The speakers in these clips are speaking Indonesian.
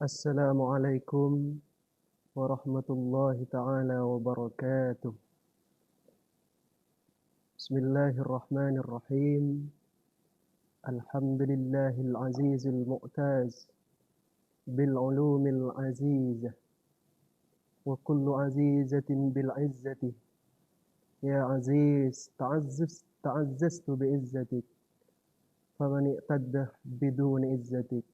Assalamualaikum warahmatullahi ta'ala wabarakatuh. Bismillahirrahmanirrahim. Alhamdulillahil azizil mu'taz bil ulumil azizah wa kullu azizatin bil izzati. Ya aziz, ta'azzaztu bi izzatik. Faman i'tadda bidun izzatik.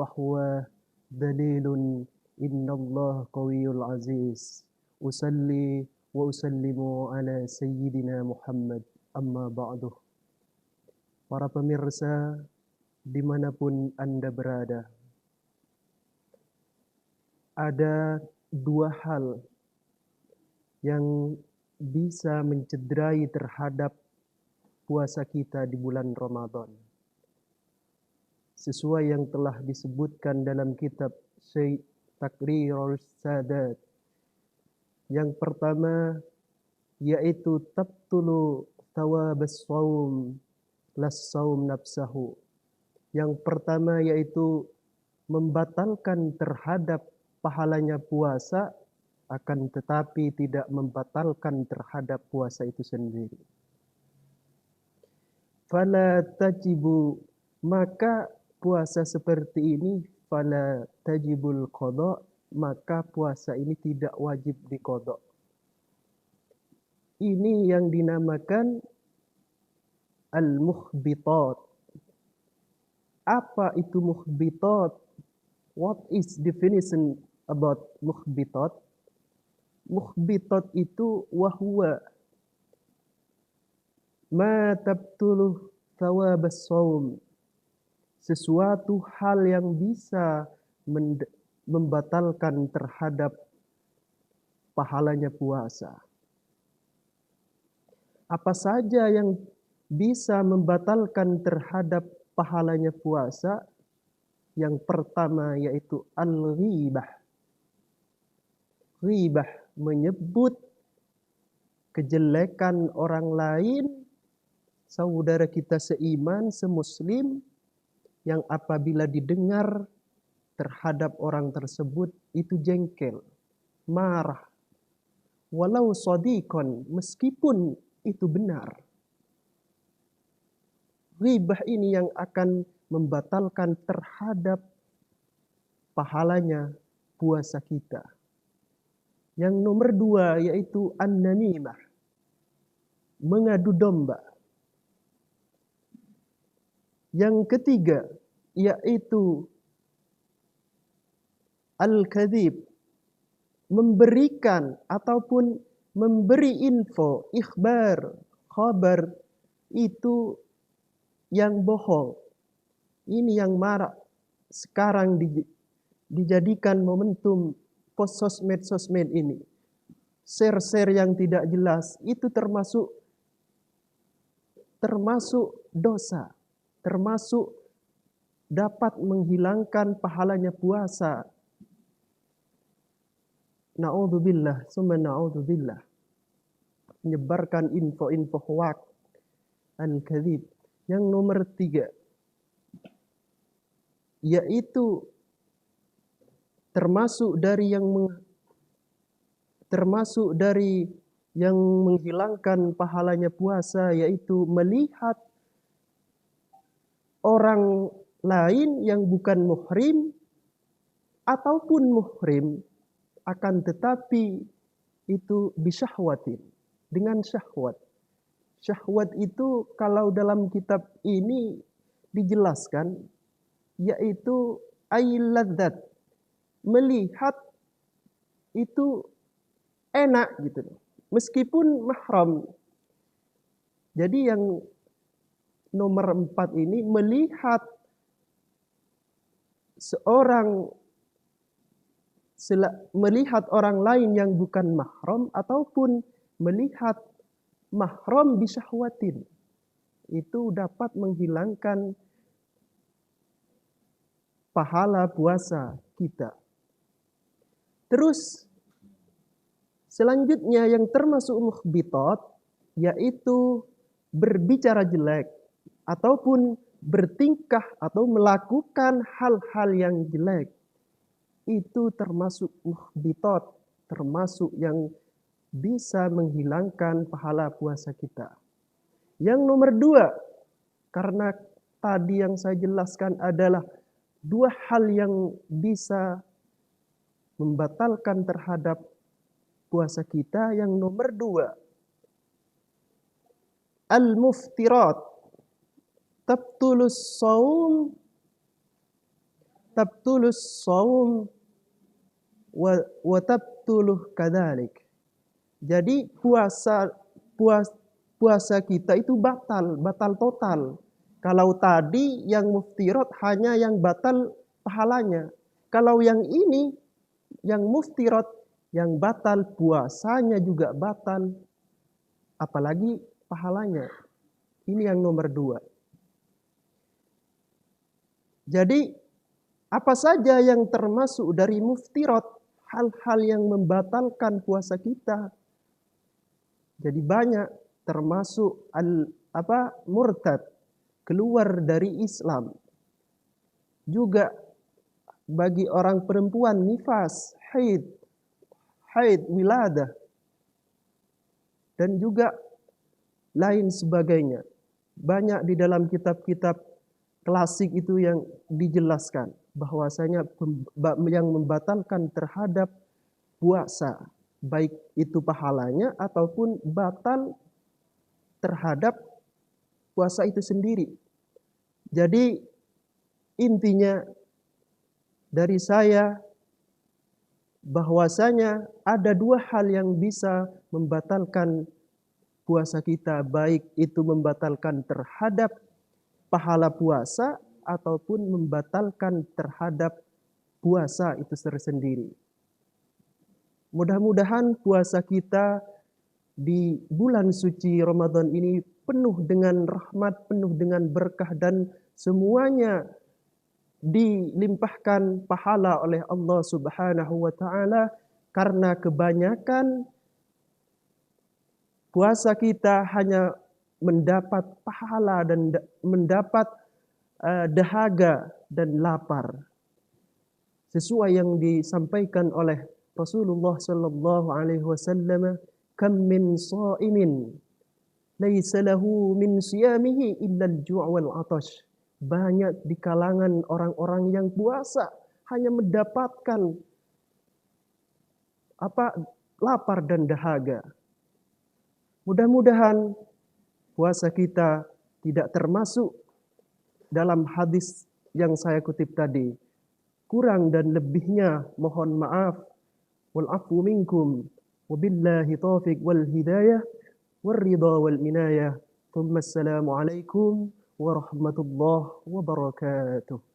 Fahuwa dalilun innallaha qawiyul aziz. Usalli wa usallimu ala sayyidina Muhammad. Amma ba'du. Para pemirsa dimanapun Anda berada, ada dua hal yang bisa mencederai terhadap puasa kita di bulan Ramadan. Sesuai yang telah disebutkan dalam kitab Syekh Taqrirul Sadat. Yang pertama yaitu tabtulu thawabas saum las saum nafsahu. Yang pertama yaitu membatalkan terhadap pahalanya puasa, akan tetapi tidak membatalkan terhadap puasa itu sendiri. Fala tajibu, maka puasa seperti ini fala tajibul qada, maka puasa ini tidak wajib diqada. Ini yang dinamakan al-mukhbitat. Apa itu mukhbitat? What is definition about mukhbitat? Mukhbitat itu wahwa ma tabtulu thawabas saum. Sesuatu hal yang bisa membatalkan terhadap pahalanya puasa. Apa saja yang bisa membatalkan terhadap pahalanya puasa? Yang pertama yaitu al-ghibah. Ghibah, menyebut kejelekan orang lain, saudara kita seiman, semuslim, yang apabila didengar terhadap orang tersebut itu jengkel, marah. Walau shadiqan, meskipun itu benar. Ghibah ini yang akan membatalkan terhadap pahalanya puasa kita. Yang nomor dua yaitu an-namimah, mengadu domba. Yang ketiga yaitu al-kadzib, memberikan ataupun memberi info, ikhbar, khabar, itu yang bohong. Ini yang marak sekarang dijadikan momentum sosmed ini. Share-share yang tidak jelas itu termasuk dosa, termasuk dapat menghilangkan pahalanya puasa. Na'udzubillah, summa na'udzubillah. Menyebarkan info-info hoax, al-kadzib. Yang nomor tiga yaitu termasuk dari yang menghilangkan pahalanya puasa, yaitu melihat orang lain yang bukan muhrim ataupun muhrim, akan tetapi itu bisyahwatin, dengan syahwat. Syahwat itu kalau dalam kitab ini dijelaskan yaitu ailadzat, melihat itu enak gitu, meskipun mahram. Jadi yang nomor 4 ini melihat melihat orang lain yang bukan mahram ataupun melihat mahram bisyahwatin, itu dapat menghilangkan pahala puasa kita. Terus selanjutnya yang termasuk mukhbitat yaitu berbicara jelek ataupun bertingkah atau melakukan hal-hal yang jelek. itu termasuk muhbitat, termasuk yang bisa menghilangkan pahala puasa kita. Yang nomor 2, karena tadi yang saya jelaskan adalah 2 hal yang bisa membatalkan terhadap puasa kita. Yang nomor 2, al-muftirat, tabtulus shaum wa tabtuluh kadzalik. Jadi puasa kita itu batal total. Kalau tadi yang muftirat hanya yang batal pahalanya. Kalau yang ini yang muftirat, yang batal puasanya juga batal, apalagi pahalanya. Ini yang nomor 2. Jadi apa saja yang termasuk dari muftirat, hal-hal yang membatalkan puasa kita. Jadi banyak, termasuk murtad, keluar dari Islam. Juga bagi orang perempuan nifas, haid, wiladah, dan juga lain sebagainya. Banyak di dalam kitab-kitab klasik itu yang dijelaskan bahwasanya yang membatalkan terhadap puasa, baik itu pahalanya ataupun batal terhadap puasa itu sendiri. Jadi intinya dari saya bahwasanya ada 2 hal yang bisa membatalkan puasa kita, baik itu membatalkan terhadap pahala puasa ataupun membatalkan terhadap puasa itu tersendiri. Mudah-mudahan puasa kita di bulan suci Ramadan ini penuh dengan rahmat, penuh dengan berkah, dan semuanya dilimpahkan pahala oleh Allah Subhanahu wa taala, karena kebanyakan puasa kita hanya mendapat pahala dan mendapat dahaga dan lapar. Sesuai yang disampaikan oleh Rasulullah sallallahu alaihi wasallam, "Kam min sha'imin laisa lahu min siyamihi illa al-ju' wal 'atash." Banyak di kalangan orang-orang yang puasa hanya mendapatkan lapar dan dahaga. Mudah-mudahan puasa kita tidak termasuk dalam hadis yang saya kutip tadi. Kurang dan lebihnya mohon maaf. Wal afu minkum. Wabillahi taufiq wal hidayah. Warridha wal inayah. Thumma assalamu alaikum warahmatullahi wabarakatuh.